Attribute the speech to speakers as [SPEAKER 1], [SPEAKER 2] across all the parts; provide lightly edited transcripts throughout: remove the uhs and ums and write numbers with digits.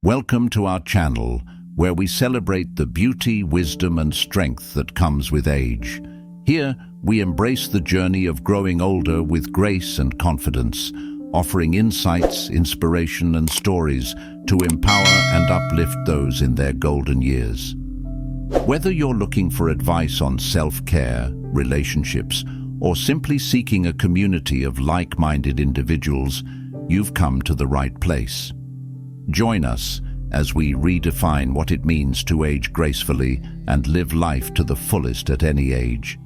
[SPEAKER 1] Welcome to our channel, where we celebrate the beauty, wisdom, and strength that comes with age. Here, we embrace the journey of growing older with grace and confidence, offering insights, inspiration, and stories to empower and uplift those in their golden years. Whether you're looking for advice on self-care, relationships, or simply seeking a community of like-minded individuals, you've come to the right place. Join us as we redefine what it means to age gracefully and live life to the fullest at any age.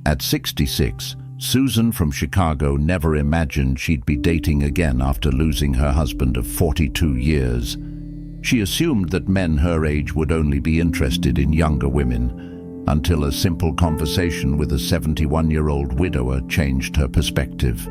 [SPEAKER 1] At 66, Susan from Chicago never imagined she'd be dating again after losing her husband of 42 years. She assumed that men her age would only be interested in younger women, until a simple conversation with a 71-year-old widower changed her perspective.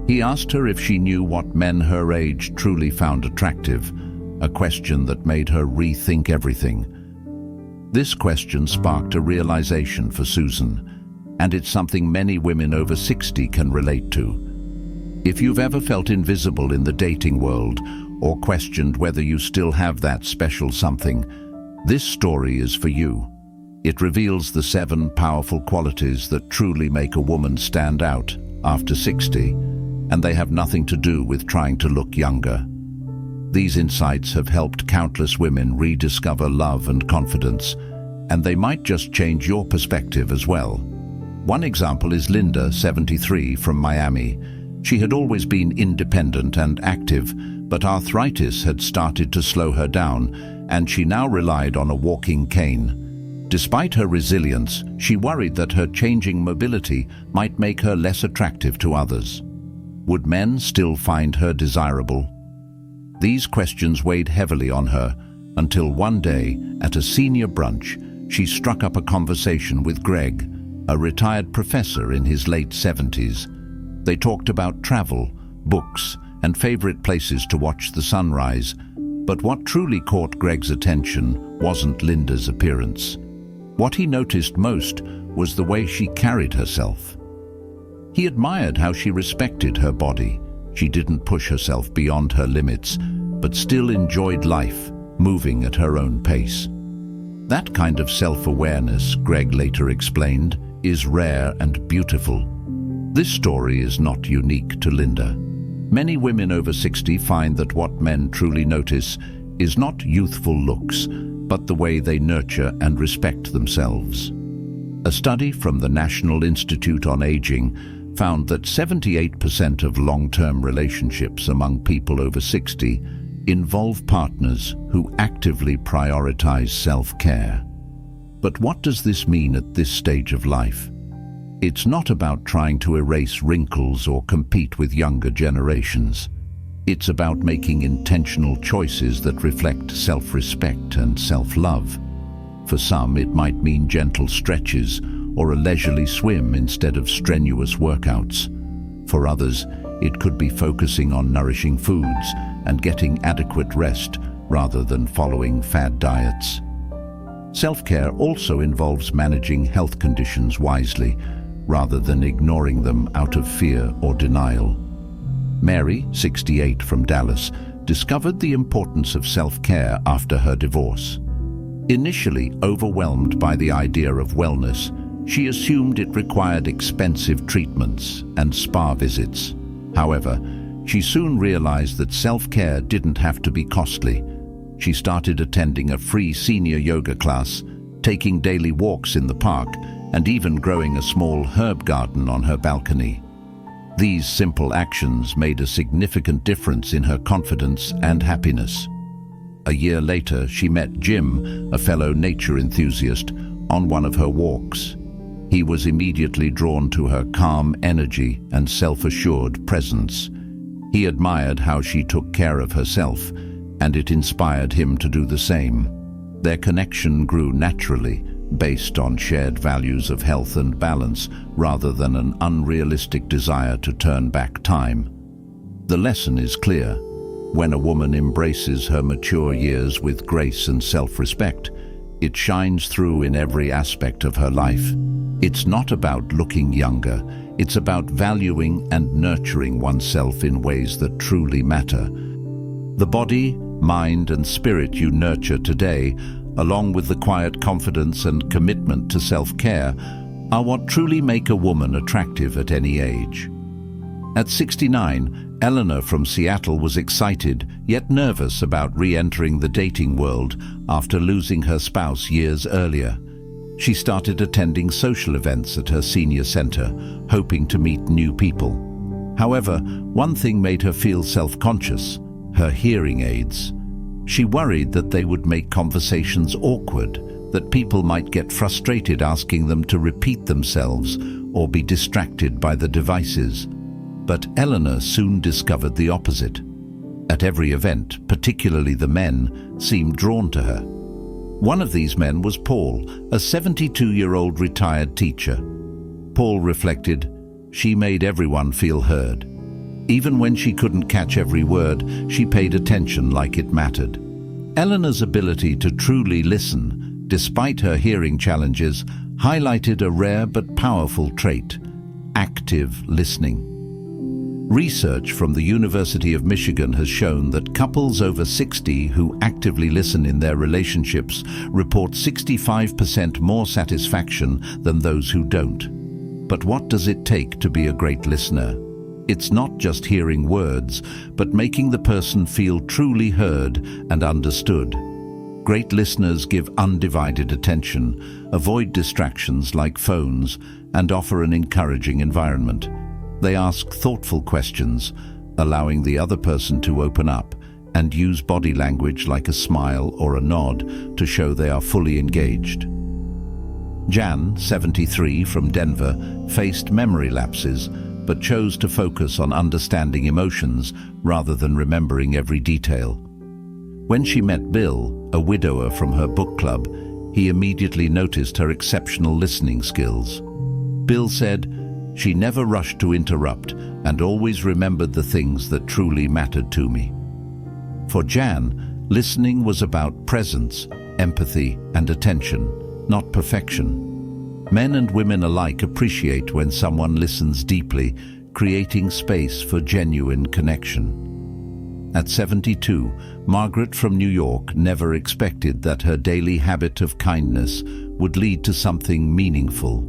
[SPEAKER 1] He asked her if she knew what men her age truly found attractive, a question that made her rethink everything. This question sparked a realization for Susan, and it's something many women over 60 can relate to. If you've ever felt invisible in the dating world, or questioned whether you still have that special something, this story is for you. It reveals the 7 powerful qualities that truly make a woman stand out after 60, and they have nothing to do with trying to look younger. These insights have helped countless women rediscover love and confidence, and they might just change your perspective as well. One example is Linda, 73, from Miami. She had always been independent and active, but arthritis had started to slow her down, and she now relied on a walking cane. Despite her resilience, she worried that her changing mobility might make her less attractive to others. Would men still find her desirable? These questions weighed heavily on her, until one day, at a senior brunch, she struck up a conversation with Greg, a retired professor in his late 70s. They talked about travel, books, and favorite places to watch the sunrise. But what truly caught Greg's attention wasn't Linda's appearance. What he noticed most was the way she carried herself. He admired how she respected her body. She didn't push herself beyond her limits, but still enjoyed life, moving at her own pace. That kind of self-awareness, Greg later explained, is rare and beautiful. This story is not unique to Linda. Many women over 60 find that what men truly notice is not youthful looks, but the way they nurture and respect themselves. A study from the National Institute on Aging found that 78% of long-term relationships among people over 60 involve partners who actively prioritize self-care. But what does this mean at this stage of life? It's not about trying to erase wrinkles or compete with younger generations. It's about making intentional choices that reflect self-respect and self-love. For some, it might mean gentle stretches or a leisurely swim instead of strenuous workouts. For others, it could be focusing on nourishing foods and getting adequate rest rather than following fad diets. Self-care also involves managing health conditions wisely, rather than ignoring them out of fear or denial. Mary, 68, from Dallas, discovered the importance of self-care after her divorce. Initially overwhelmed by the idea of wellness, she assumed it required expensive treatments and spa visits. However, she soon realized that self-care didn't have to be costly. She started attending a free senior yoga class, taking daily walks in the park, and even growing a small herb garden on her balcony. These simple actions made a significant difference in her confidence and happiness. A year later, she met Jim, a fellow nature enthusiast, on one of her walks. He was immediately drawn to her calm energy and self-assured presence. He admired how she took care of herself, and it inspired him to do the same. Their connection grew naturally, based on shared values of health and balance, rather than an unrealistic desire to turn back time. The lesson is clear. When a woman embraces her mature years with grace and self-respect, it shines through in every aspect of her life. It's not about looking younger, it's about valuing and nurturing oneself in ways that truly matter. The body, mind and spirit you nurture today, along with the quiet confidence and commitment to self-care, are what truly make a woman attractive at any age. At 69, Eleanor from Seattle was excited yet nervous about re-entering the dating world after losing her spouse years earlier. She started attending social events at her senior center, hoping to meet new people. However, one thing made her feel self-conscious: her hearing aids. She worried that they would make conversations awkward, that people might get frustrated asking them to repeat themselves or be distracted by the devices. But Eleanor soon discovered the opposite. At every event, particularly the men, seemed drawn to her. One of these men was Paul, a 72-year-old retired teacher. Paul reflected, "She made everyone feel heard. Even when she couldn't catch every word, she paid attention like it mattered." Eleanor's ability to truly listen, despite her hearing challenges, highlighted a rare but powerful trait: active listening. Research from the University of Michigan has shown that couples over 60 who actively listen in their relationships report 65% more satisfaction than those who don't. But what does it take to be a great listener? It's not just hearing words, but making the person feel truly heard and understood. Great listeners give undivided attention, avoid distractions like phones, and offer an encouraging environment. They ask thoughtful questions, allowing the other person to open up, and use body language like a smile or a nod to show they are fully engaged. Jan, 73, from Denver, faced memory lapses, but chose to focus on understanding emotions rather than remembering every detail. When she met Bill, a widower from her book club, he immediately noticed her exceptional listening skills. Bill said, "She never rushed to interrupt and always remembered the things that truly mattered to me." For Jan, listening was about presence, empathy, and attention, not perfection. Men and women alike appreciate when someone listens deeply, creating space for genuine connection. At 72, Margaret from New York never expected that her daily habit of kindness would lead to something meaningful.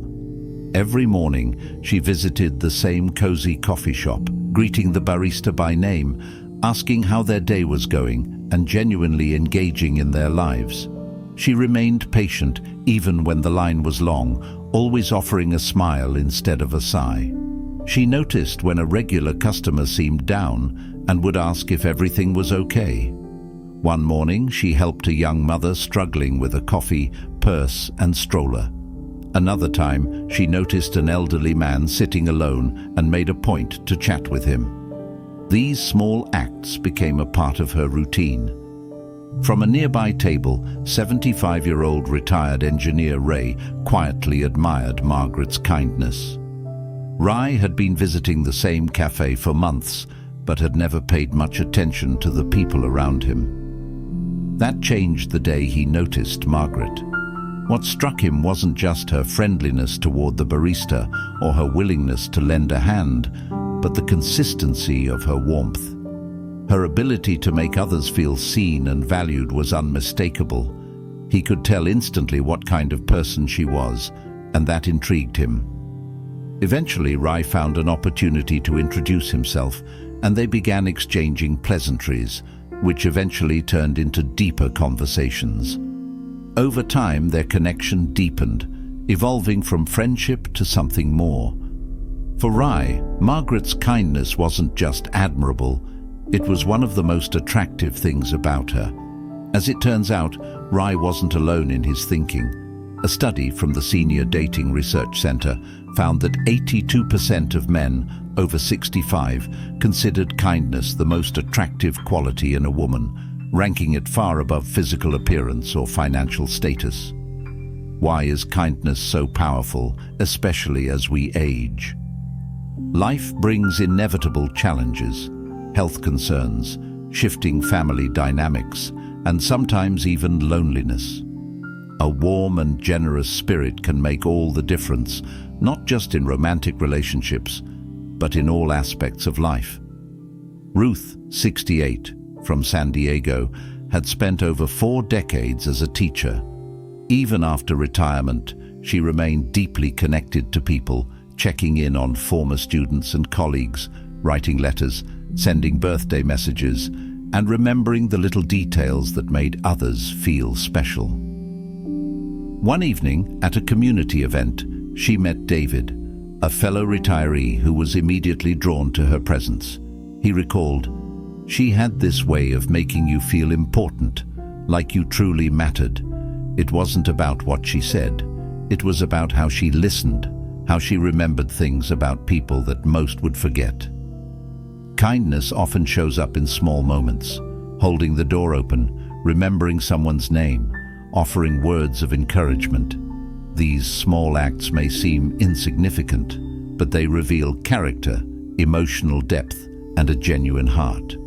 [SPEAKER 1] Every morning, she visited the same cozy coffee shop, greeting the barista by name, asking how their day was going, and genuinely engaging in their lives. She remained patient even when the line was long, always offering a smile instead of a sigh. She noticed when a regular customer seemed down and would ask if everything was okay. One morning, she helped a young mother struggling with a coffee, purse, and stroller. Another time, she noticed an elderly man sitting alone and made a point to chat with him. These small acts became a part of her routine. From a nearby table, 75-year-old retired engineer Ray quietly admired Margaret's kindness. Ray had been visiting the same cafe for months, but had never paid much attention to the people around him. That changed the day he noticed Margaret. What struck him wasn't just her friendliness toward the barista or her willingness to lend a hand, but the consistency of her warmth. Her ability to make others feel seen and valued was unmistakable. He could tell instantly what kind of person she was, and that intrigued him. Eventually, Rai found an opportunity to introduce himself, and they began exchanging pleasantries, which eventually turned into deeper conversations. Over time, their connection deepened, evolving from friendship to something more. For Rai, Margaret's kindness wasn't just admirable, it was one of the most attractive things about her. As it turns out, Rai wasn't alone in his thinking. A study from the Senior Dating Research Center found that 82% of men over 65 considered kindness the most attractive quality in a woman, ranking it far above physical appearance or financial status. Why is kindness so powerful, especially as we age? Life brings inevitable challenges, health concerns, shifting family dynamics, and sometimes even loneliness. A warm and generous spirit can make all the difference, not just in romantic relationships, but in all aspects of life. Ruth, 68, from San Diego, had spent over 4 decades as a teacher. Even after retirement, she remained deeply connected to people, checking in on former students and colleagues, writing letters, sending birthday messages, and remembering the little details that made others feel special. One evening, at a community event, she met David, a fellow retiree who was immediately drawn to her presence. He recalled, "She had this way of making you feel important, like you truly mattered. It wasn't about what she said. It was about how she listened, how she remembered things about people that most would forget." Kindness often shows up in small moments, holding the door open, remembering someone's name, offering words of encouragement. These small acts may seem insignificant, but they reveal character, emotional depth, and a genuine heart.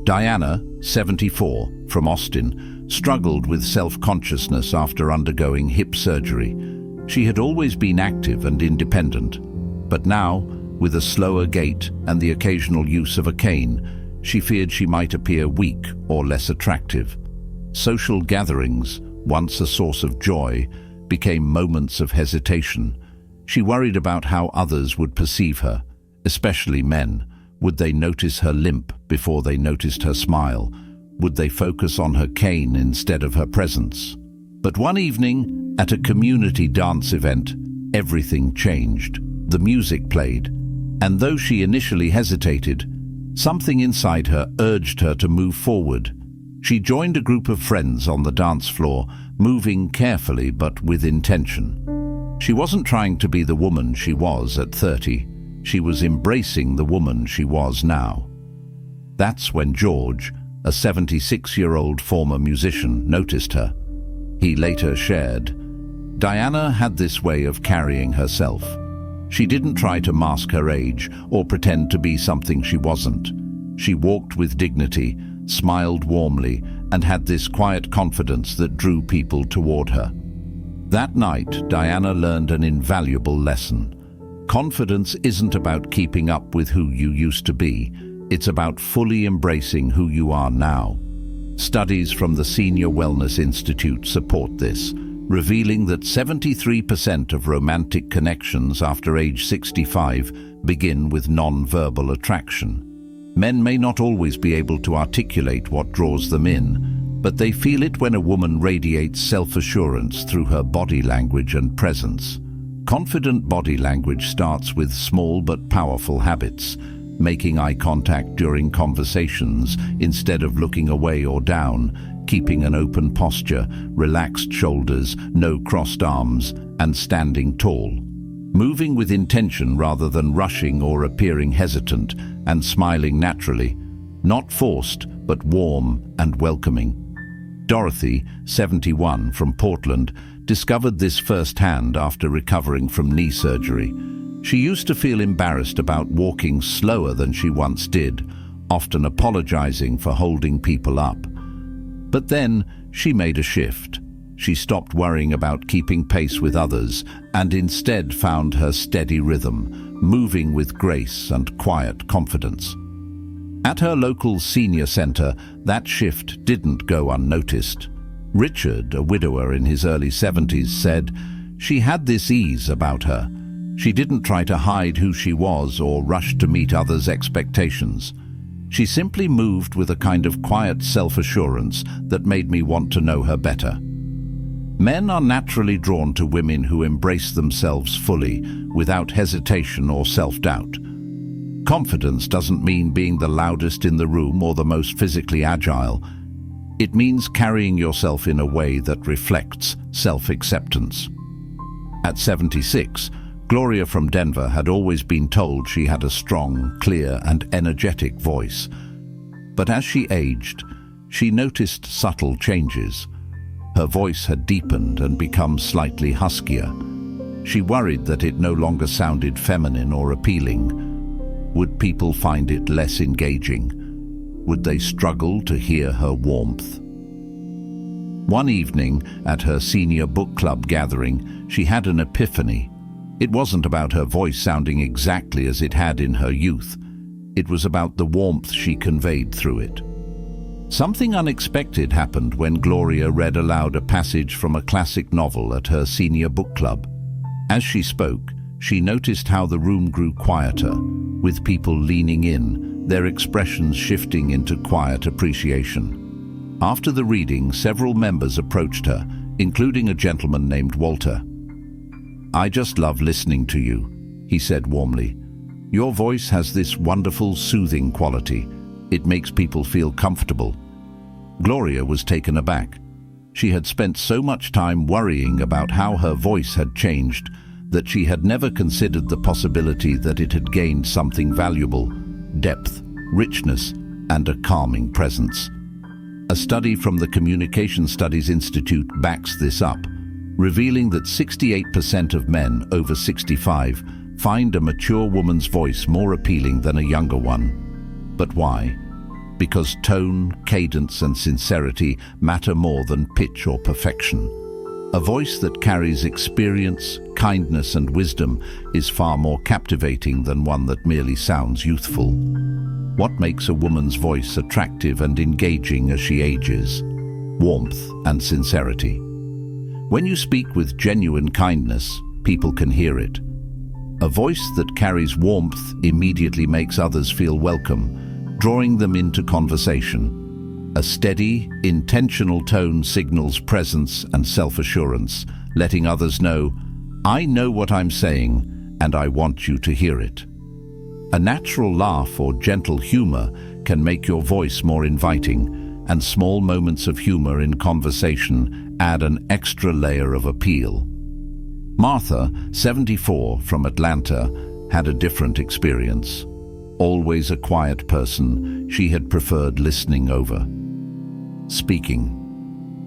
[SPEAKER 1] Diana, 74, from Austin, struggled with self-consciousness after undergoing hip surgery. She had always been active and independent, but now, with a slower gait and the occasional use of a cane, she feared she might appear weak or less attractive. Social gatherings, once a source of joy, became moments of hesitation. She worried about how others would perceive her, especially men. Would they notice her limp before they noticed her smile? Would they focus on her cane instead of her presence? But one evening, at a community dance event, everything changed. The music played, and though she initially hesitated, something inside her urged her to move forward. She joined a group of friends on the dance floor, moving carefully but with intention. She wasn't trying to be the woman she was at 30. She was embracing the woman she was now. That's when George, a 76-year-old former musician, noticed her. He later shared, "Diana had this way of carrying herself. She didn't try to mask her age or pretend to be something she wasn't. She walked with dignity, smiled warmly, and had this quiet confidence that drew people toward her." That night, Diana learned an invaluable lesson. Confidence isn't about keeping up with who you used to be. It's about fully embracing who you are now. Studies from the Senior Wellness Institute support this, revealing that 73% of romantic connections after age 65 begin with non-verbal attraction. Men may not always be able to articulate what draws them in, but they feel it when a woman radiates self-assurance through her body language and presence. Confident body language starts with small but powerful habits, making eye contact during conversations instead of looking away or down, keeping an open posture, relaxed shoulders, no crossed arms, and standing tall. Moving with intention rather than rushing or appearing hesitant, and smiling naturally, not forced but warm and welcoming. Dorothy, 71, from Portland, discovered this firsthand after recovering from knee surgery. She used to feel embarrassed about walking slower than she once did, often apologizing for holding people up. But then she made a shift. She stopped worrying about keeping pace with others and instead found her steady rhythm, moving with grace and quiet confidence. At her local senior center, that shift didn't go unnoticed. Richard, a widower in his early 70s, said, "She had this ease about her. She didn't try to hide who she was or rush to meet others' expectations. She simply moved with a kind of quiet self-assurance that made me want to know her better." Men are naturally drawn to women who embrace themselves fully, without hesitation or self-doubt. Confidence doesn't mean being the loudest in the room or the most physically agile. It means carrying yourself in a way that reflects self-acceptance. At 76, Gloria from Denver had always been told she had a strong, clear, and energetic voice. But as she aged, she noticed subtle changes. Her voice had deepened and become slightly huskier. She worried that it no longer sounded feminine or appealing. Would people find it less engaging? Would they struggle to hear her warmth? One evening, at her senior book club gathering, she had an epiphany. It wasn't about her voice sounding exactly as it had in her youth. It was about the warmth she conveyed through it. Something unexpected happened when Gloria read aloud a passage from a classic novel at her senior book club. As she spoke, she noticed how the room grew quieter, with people leaning in, their expressions shifting into quiet appreciation. After the reading, several members approached her, including a gentleman named Walter. "I just love listening to you," he said warmly. "Your voice has this wonderful, soothing quality. It makes people feel comfortable." Gloria was taken aback. She had spent so much time worrying about how her voice had changed that she had never considered the possibility that it had gained something valuable: depth, richness, and a calming presence. A study from the Communication Studies Institute backs this up, revealing that 68% of men over 65 find a mature woman's voice more appealing than a younger one. But why? Because tone, cadence, and sincerity matter more than pitch or perfection. A voice that carries experience, kindness, and wisdom is far more captivating than one that merely sounds youthful. What makes a woman's voice attractive and engaging as she ages? Warmth and sincerity. When you speak with genuine kindness, people can hear it. A voice that carries warmth immediately makes others feel welcome, drawing them into conversation. A steady, intentional tone signals presence and self-assurance, letting others know, "I know what I'm saying, and I want you to hear it." A natural laugh or gentle humor can make your voice more inviting, and small moments of humor in conversation add an extra layer of appeal. Martha, 74, from Atlanta, had a different experience. Always a quiet person, she had preferred listening over speaking.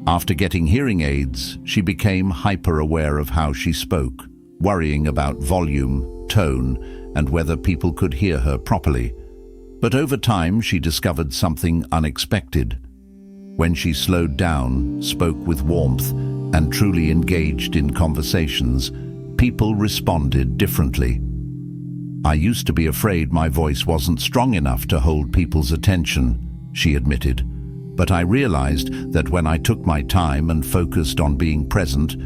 [SPEAKER 1] After getting hearing aids, she became hyper-aware of how she spoke, worrying about volume, tone, and whether people could hear her properly. But over time, she discovered something unexpected. When she slowed down, spoke with warmth, and truly engaged in conversations, people responded differently. "I used to be afraid my voice wasn't strong enough to hold people's attention," she admitted. "But I realized that when I took my time and focused on being present,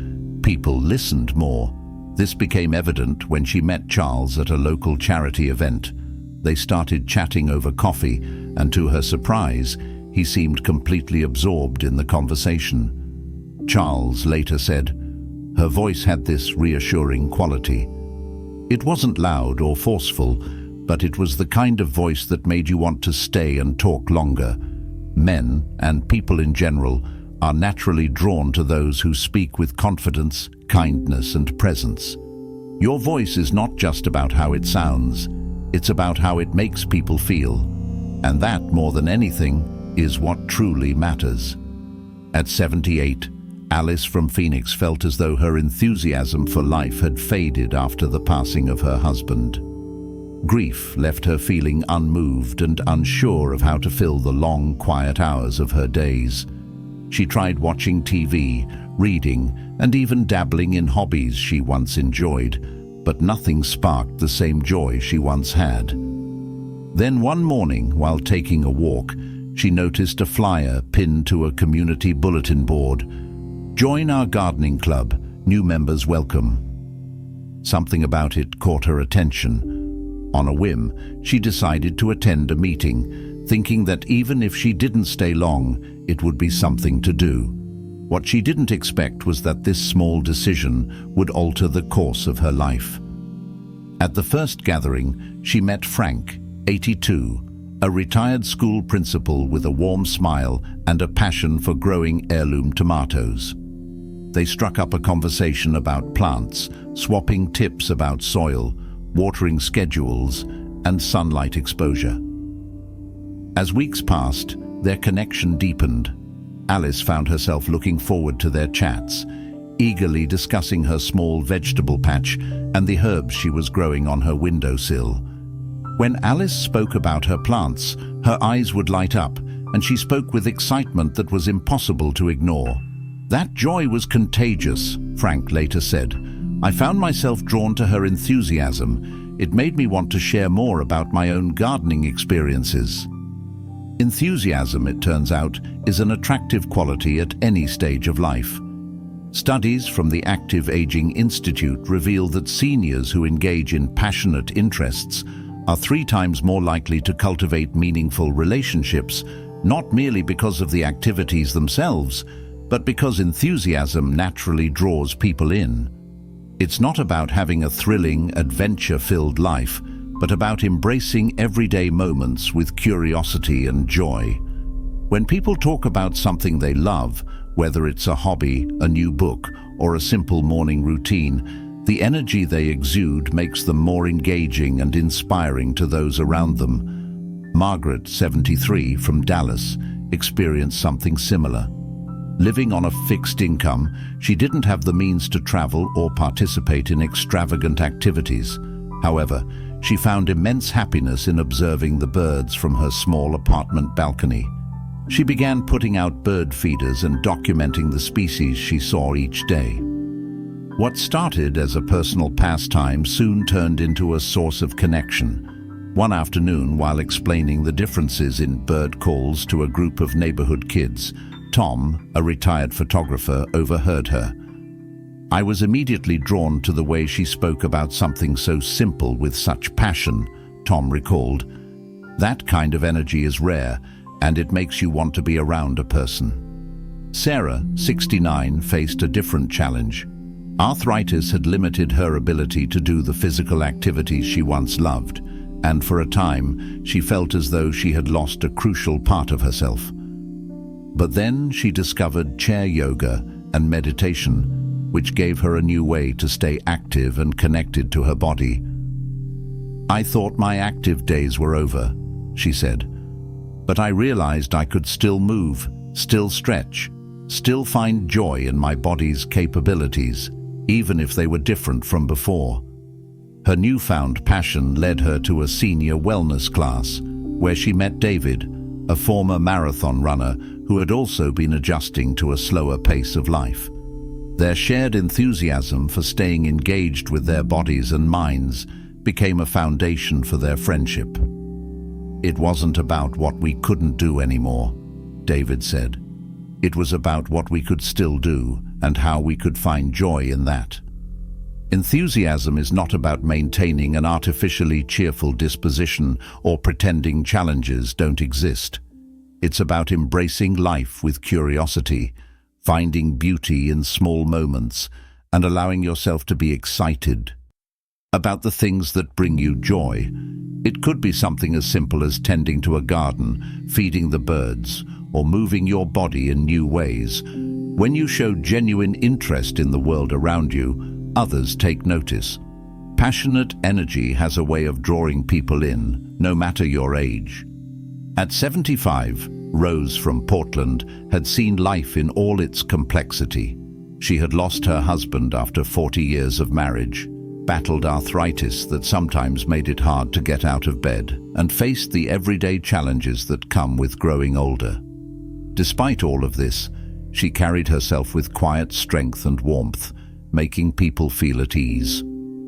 [SPEAKER 1] people listened more." This became evident when she met Charles at a local charity event. They started chatting over coffee, and to her surprise, he seemed completely absorbed in the conversation. Charles later said, "Her voice had this reassuring quality. It wasn't loud or forceful, but it was the kind of voice that made you want to stay and talk longer." Men, and people in general, are naturally drawn to those who speak with confidence, kindness, and presence. Your voice is not just about how it sounds, it's about how it makes people feel. And that, more than anything, is what truly matters. At 78, Alice from Phoenix felt as though her enthusiasm for life had faded after the passing of her husband. Grief left her feeling unmoved and unsure of how to fill the long, quiet hours of her days. She tried watching TV, reading, and even dabbling in hobbies she once enjoyed, but nothing sparked the same joy she once had. Then one morning, while taking a walk, she noticed a flyer pinned to a community bulletin board. "Join our gardening club. New members welcome." Something about it caught her attention. On a whim, she decided to attend a meeting, thinking that even if she didn't stay long, it would be something to do. What she didn't expect was that this small decision would alter the course of her life. At the first gathering, she met Frank, 82, a retired school principal with a warm smile and a passion for growing heirloom tomatoes. They struck up a conversation about plants, swapping tips about soil, watering schedules, and sunlight exposure. As weeks passed, their connection deepened. Alice found herself looking forward to their chats, eagerly discussing her small vegetable patch and the herbs she was growing on her windowsill. When Alice spoke about her plants, her eyes would light up, and she spoke with excitement that was impossible to ignore. "That joy was contagious," Frank later said. "I found myself drawn to her enthusiasm. It made me want to share more about my own gardening experiences." Enthusiasm, it turns out, is an attractive quality at any stage of life. Studies from the Active Aging Institute reveal that seniors who engage in passionate interests are 3 times more likely to cultivate meaningful relationships, not merely because of the activities themselves, but because enthusiasm naturally draws people in. It's not about having a thrilling, adventure-filled life, but about embracing everyday moments with curiosity and joy. When people talk about something they love, whether it's a hobby, a new book, or a simple morning routine, the energy they exude makes them more engaging and inspiring to those around them. Margaret, 73, from Dallas, experienced something similar. Living on a fixed income, she didn't have the means to travel or participate in extravagant activities. However, she found immense happiness in observing the birds from her small apartment balcony. She began putting out bird feeders and documenting the species she saw each day. What started as a personal pastime soon turned into a source of connection. One afternoon, while explaining the differences in bird calls to a group of neighborhood kids, Tom, a retired photographer, overheard her. "I was immediately drawn to the way she spoke about something so simple with such passion," Tom recalled. "That kind of energy is rare, and it makes you want to be around a person." Sarah, 69, faced a different challenge. Arthritis had limited her ability to do the physical activities she once loved, and for a time she felt as though she had lost a crucial part of herself. But then she discovered chair yoga and meditation, which gave her a new way to stay active and connected to her body. "I thought my active days were over," she said, "but I realized I could still move, still stretch, still find joy in my body's capabilities, even if they were different from before." Her newfound passion led her to a senior wellness class, where she met David, a former marathon runner who had also been adjusting to a slower pace of life. Their shared enthusiasm for staying engaged with their bodies and minds became a foundation for their friendship. "It wasn't about what we couldn't do anymore," David said. "It was about what we could still do and how we could find joy in that." Enthusiasm is not about maintaining an artificially cheerful disposition or pretending challenges don't exist. It's about embracing life with curiosity, finding beauty in small moments, and allowing yourself to be excited about the things that bring you joy. It could be something as simple as tending to a garden, feeding the birds, or moving your body in new ways. When you show genuine interest in the world around you, others take notice. Passionate energy has a way of drawing people in, no matter your age. At 75, Rose from Portland had seen life in all its complexity. She had lost her husband after 40 years of marriage, battled arthritis that sometimes made it hard to get out of bed, and faced the everyday challenges that come with growing older. Despite all of this, she carried herself with quiet strength and warmth, making people feel at ease.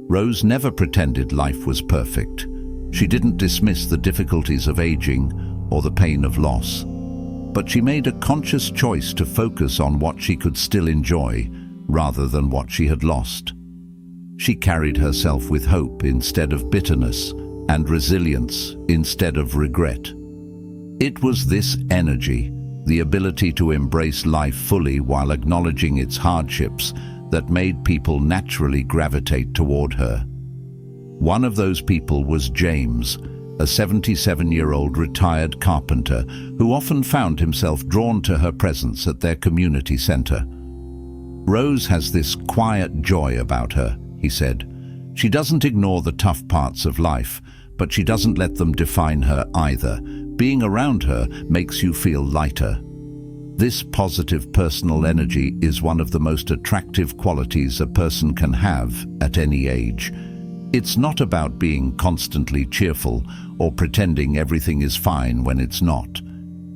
[SPEAKER 1] Rose never pretended life was perfect. She didn't dismiss the difficulties of aging or the pain of loss. But she made a conscious choice to focus on what she could still enjoy, rather than what she had lost. She carried herself with hope instead of bitterness, and resilience instead of regret. It was this energy, the ability to embrace life fully while acknowledging its hardships, that made people naturally gravitate toward her. One of those people was James, a 77-year-old retired carpenter who often found himself drawn to her presence at their community center. "Rose has this quiet joy about her," he said. "She doesn't ignore the tough parts of life, but she doesn't let them define her either. Being around her makes you feel lighter." This positive personal energy is one of the most attractive qualities a person can have at any age. It's not about being constantly cheerful or pretending everything is fine when it's not.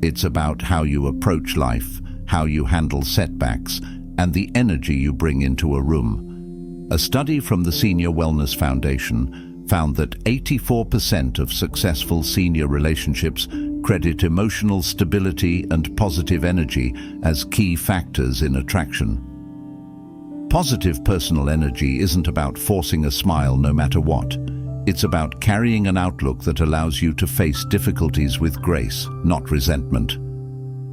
[SPEAKER 1] It's about how you approach life, how you handle setbacks, and the energy you bring into a room. A study from the Senior Wellness Foundation found that 84% of successful senior relationships credit emotional stability and positive energy as key factors in attraction. Positive personal energy isn't about forcing a smile no matter what. It's about carrying an outlook that allows you to face difficulties with grace, not resentment.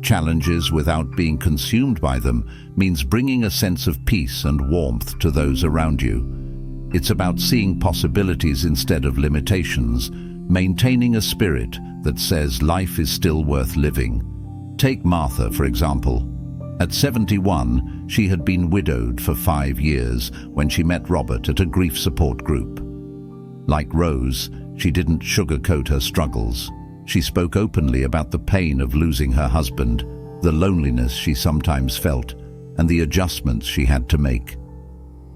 [SPEAKER 1] Challenges without being consumed by them means bringing a sense of peace and warmth to those around you. It's about seeing possibilities instead of limitations, maintaining a spirit that says life is still worth living. Take Martha, for example. At 71, she had been widowed for 5 years when she met Robert at a grief support group. Like Rose, she didn't sugarcoat her struggles. She spoke openly about the pain of losing her husband, the loneliness she sometimes felt, and the adjustments she had to make.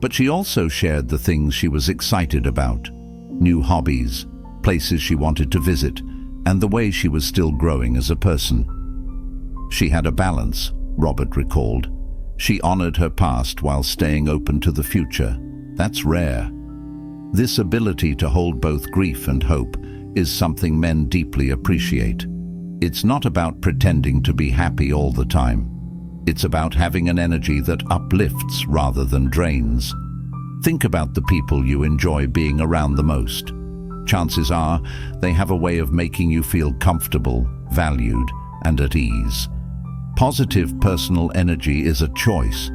[SPEAKER 1] But she also shared the things she was excited about: new hobbies, places she wanted to visit, and the way she was still growing as a person. She had a balance, Robert recalled. She honored her past while staying open to the future. That's rare. This ability to hold both grief and hope is something men deeply appreciate. It's not about pretending to be happy all the time. It's about having an energy that uplifts rather than drains. Think about the people you enjoy being around the most. Chances are they have a way of making you feel comfortable, valued, and at ease. Positive personal energy is a choice.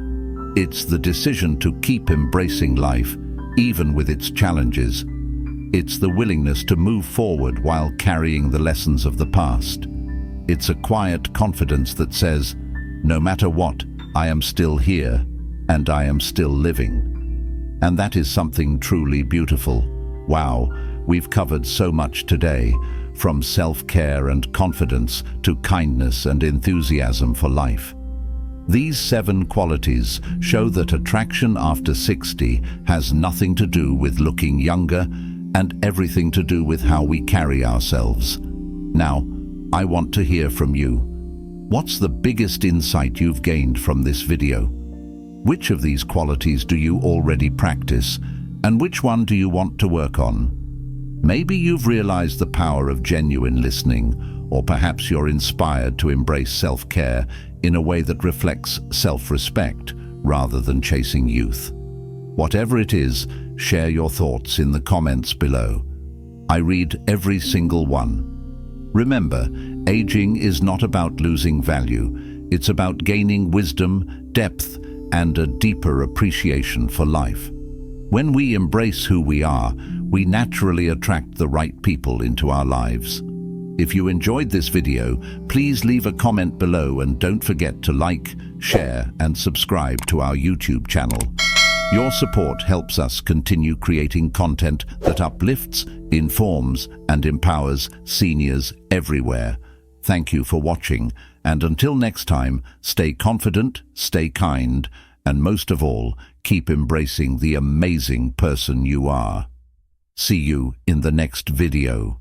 [SPEAKER 1] It's the decision to keep embracing life, even with its challenges. It's the willingness to move forward while carrying the lessons of the past. It's a quiet confidence that says, no matter what, I am still here, and I am still living. And that is something truly beautiful. Wow, we've covered so much today, from self-care and confidence to kindness and enthusiasm for life. These 7 qualities show that attraction after 60 has nothing to do with looking younger and everything to do with how we carry ourselves. Now, I want to hear from you. What's the biggest insight you've gained from this video? Which of these qualities do you already practice, and which one do you want to work on? Maybe you've realized the power of genuine listening, or perhaps you're inspired to embrace self-care in a way that reflects self-respect rather than chasing youth. Whatever it is, share your thoughts in the comments below. I read every single one. Remember, aging is not about losing value. It's about gaining wisdom, depth, and a deeper appreciation for life. When we embrace who we are, we naturally attract the right people into our lives. If you enjoyed this video, please leave a comment below and don't forget to like, share, and subscribe to our YouTube channel. Your support helps us continue creating content that uplifts, informs, and empowers seniors everywhere. Thank you for watching, and until next time, stay confident, stay kind, and most of all, keep embracing the amazing person you are. See you in the next video.